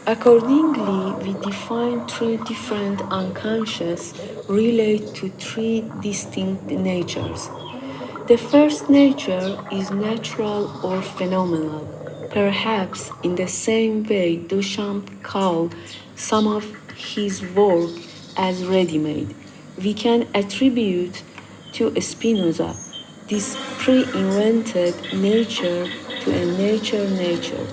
Accordingly, we define three different unconscious relate to three distinct natures. The first nature is natural or phenomenal, perhaps in the same way Duchamp called some of his work as ready-made. We can attribute to Spinoza this pre-invented nature to a nature.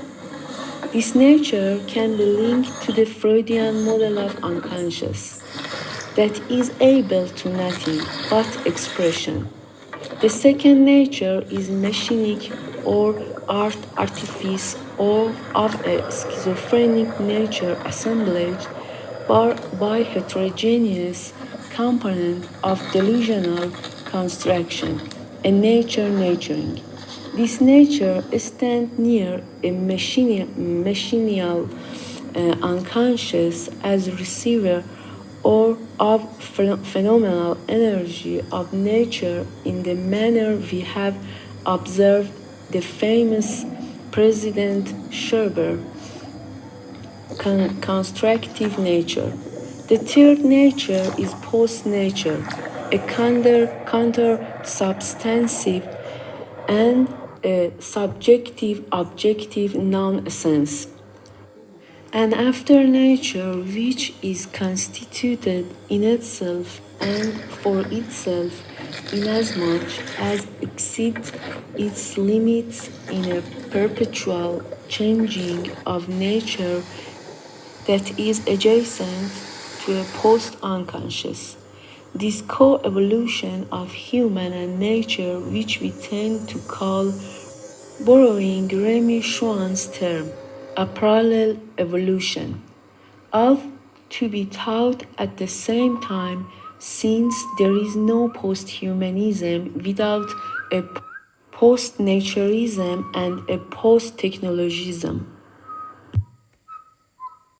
This nature can be linked to the Freudian model of unconscious that is able to nothing but expression. The second nature is machinic or artifice or of a schizophrenic nature assemblage by heterogeneous component of delusional construction, a naturing. This nature stands near a machinial unconscious as receiver or of phenomenal energy of nature in the manner we have observed the famous President Scherber constructive nature. The third nature is post nature, a counter substantive and a subjective objective non-essence. An after nature which is constituted in itself and for itself inasmuch as exceeds its limits in a perpetual changing of nature that is adjacent to a post-unconscious. This co-evolution of human and nature, which we tend to call, borrowing Remy Schwann's term, a parallel evolution, ought to be taught at the same time, since there is no post-humanism without a post-naturism and a post-technologism.